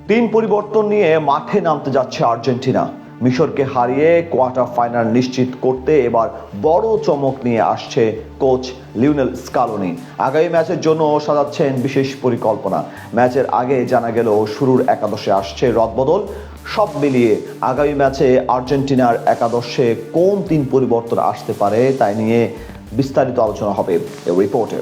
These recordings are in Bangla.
টিম পরিবর্তন নিয়ে মাঠে নামতে যাচ্ছে আর্জেন্টিনা। মিশরকে হারিয়ে কোয়ার্টার ফাইনাল নিশ্চিত করতে এবার বড় চমক নিয়ে আসছে কোচ লিওনেল স্কালোনি। আগামী ম্যাচের জন্য সাজাচ্ছেন বিশেষ পরিকল্পনা। ম্যাচের আগে জানা গেল শুরুর একাদশে আসছে রদবদল। সব মিলিয়ে আগামী ম্যাচে আর্জেন্টিনার একাদশে কোন তিন পরিবর্তন আসতে পারে তাই নিয়ে বিস্তারিত আলোচনা হবে এই রিপোর্টে।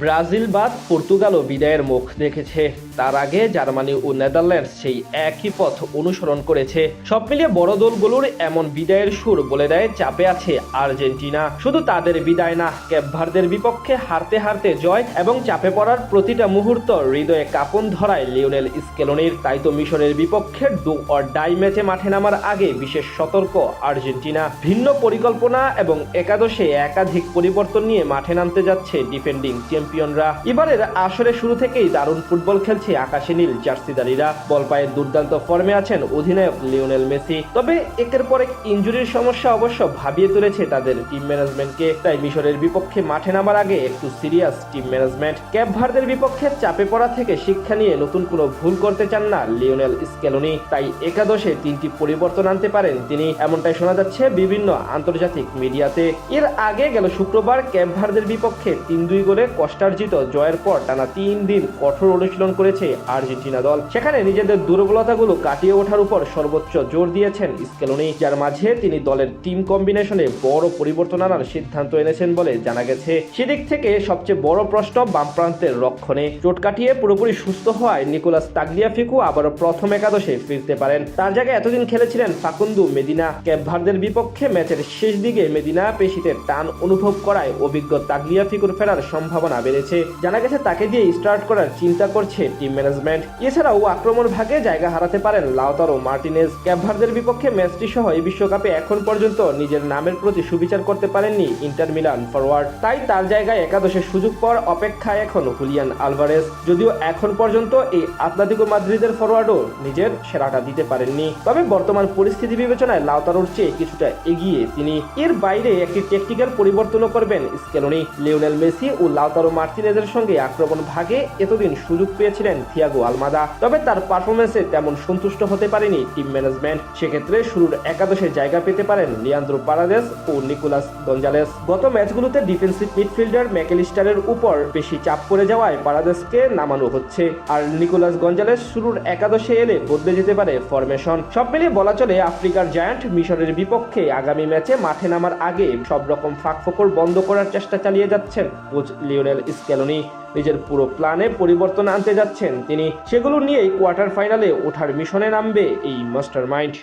ব্রাজিল বাদ পর্তুগালও বিদায়ের মুখ দেখেছে। তার আগে জার্মানি ও নেদারল্যান্ডস সেই একই পথ অনুসরণ করেছে। সব মিলিয়ে বড় দলগুলোর এমন বিদায়ের সুর বলে দেয় চাপে আছে আর্জেন্টিনা। শুধু তাদের বিদায় না, কেপ ভার্দের বিপক্ষে হারতে হারতে জয় এবং চাপে পড়ার প্রতিটা মুহূর্ত হৃদয়ে কাঁপন ধরায় লিওনেল স্কেলোনির। তাই তো মিশরের বিপক্ষে ডু অর ডাই ম্যাচে মাঠে নামার আগে বিশেষ সতর্ক আর্জেন্টিনা। ভিন্ন পরিকল্পনা এবং একাদশে একাধিক পরিবর্তন নিয়ে মাঠে নামতে যাচ্ছে ডিফেন্ডিং চ্যাম্পিয়নরা। এবারের আসরে শুরু থেকেই দারুণ ফুটবল খেলছে আকাশে নীল জার্সিদারিরা। বল পায়ে দুর্দান্ত ফর্মে আছেন অধিনায়ক লিওনেল মেসি। তবে একের পর এক ইনজুরির সমস্যা অবশ্য ভাবিয়ে তুলেছে তাদের টিম ম্যানেজমেন্টকে। তাই মিশরের বিপক্ষে মাঠে নামার আগে একটু সিরিয়াস টিম ম্যানেজমেন্ট। ক্যাপ ভার্দের বিপক্ষে চাপে পড়া থেকে শিক্ষা নিয়ে নতুন কোনো ভুল করতে চান না লিওনেল স্কেলোনি। তাই একাদশে তিনটি পরিবর্তন আনতে পারেন তিনি, এমনটাই শোনা যাচ্ছে বিভিন্ন আন্তর্জাতিক মিডিয়াতে। এর আগে গেল শুক্রবার ক্যাপ ভার্দের বিপক্ষে 3-2 গোলে কষ্টার্জিত জয়ের পর টানা 3 দিন কঠোর অনুশীলন করেছে আর্জেন্টিনা দল। সেখানে নিজেদের দুর্বলতাগুলো কাটিয়ে ওঠার উপর সর্বোচ্চ জোর দিয়েছেন স্কেলোনি, যার মাঝে তিনি দলের টিম কম্বিনেশনে বড় পরিবর্তন আনার সিদ্ধান্ত এনেছেন বলে জানা গেছে। সেদিক থেকে সবচেয়ে বড় প্রশ্ন বাম প্রান্তের রক্ষণে। চোট কাটিয়ে পুরোপুরি সুস্থ হওয়ায় নিকোলাস তাগলিয়াফিকো আবারও প্রথম একাদশে ফিরতে পারেন। তার জায়গায় এতদিন খেলেছিলেন ফাকুন্দু মেদিনা। ক্যাপ ভার্দের বিপক্ষে ম্যাচের শেষ দিকে মেদিনা পেশিতে টান অনুভব করায় অভিজ্ঞ তাগলিয়াফিকোর ফেরার সম্ভাবনা বেড়েছে। জানা গেছে তাকে দিয়ে স্টার্ট করার চিন্তা করছে টিম ম্যানেজমেন্ট। এছাড়াও আক্রমণ ভাগে জায়গা হারাতে পারেন লাউতারো মার্টিনেজ। ক্যাপ ভার্দের বিপক্ষে ম্যাচটি সহ এই বিশ্বকাপে এখন পর্যন্ত নিজের নামের প্রতি সুবিচার করতে পারেননি ইন্টার মিলান ফরওয়ার্ড। তাই তার জায়গায় একাদশের সুযোগ পাওয়ার অপেক্ষায় এখন হুলিয়ান আলভারেজ। যদিও এখন পর্যন্ত এই আতলেতিকো মাদ্রিদের ফরওয়ার্ডও নিজের সেরাটা দিতে পারেননি। তবে বর্তমান পরিস্থিতি বিবেচনায় লাউতারোর চেয়ে কিছুটা এগিয়ে তিনি। এর বাইরে একটি টেকনিক্যাল পরিবর্তনও করবেন স্কেলোনি। লিওনেল মেসি ও লাউতারো মার্টিনেজের সঙ্গে আক্রমণ ভাগে এতদিন সুযোগ পেয়েছিলেন থিয়াগো আলমাদা। তবে তার পারফরমেন্সে তেমন সন্তুষ্ট হতে পারেনি টিম ম্যানেজমেন্ট। সেক্ষেত্রে শুরুর একাদশে জায়গা পেতে পারেন লিয়ান্দ্রো পারাদেস ও নিকোলাস গঞ্জালেস। গত ম্যাচগুলোতে ডিফেন্সিভ মিডফিল্ডার ম্যাকেলিস্টারের উপর বেশি চাপ পড়ে যাওয়ায় পারাদেসকে নামানো হচ্ছে। আর নিকোলাস গঞ্জালেস শুরুর একাদশে এলে বদলে যেতে পারে ফরমেশন। সব মিলিয়ে বলা চলে আফ্রিকার জায়ান্ট মিশরের বিপক্ষে আগামী ম্যাচে মাঠে নামার আগে সব রকম ফাঁকফোকর বন্ধ করার চেষ্টা চালিয়ে যাচ্ছেন কোচ লিওনেল স্কেলোনি। নিজের পুরো প্ল্যানে পরিবর্তন আনতে যাচ্ছেন তিনি। সেগুলো নিয়েই কোয়ার্টার ফাইনালে ওঠার মিশনে নামবে এই মাস্টারমাইন্ড।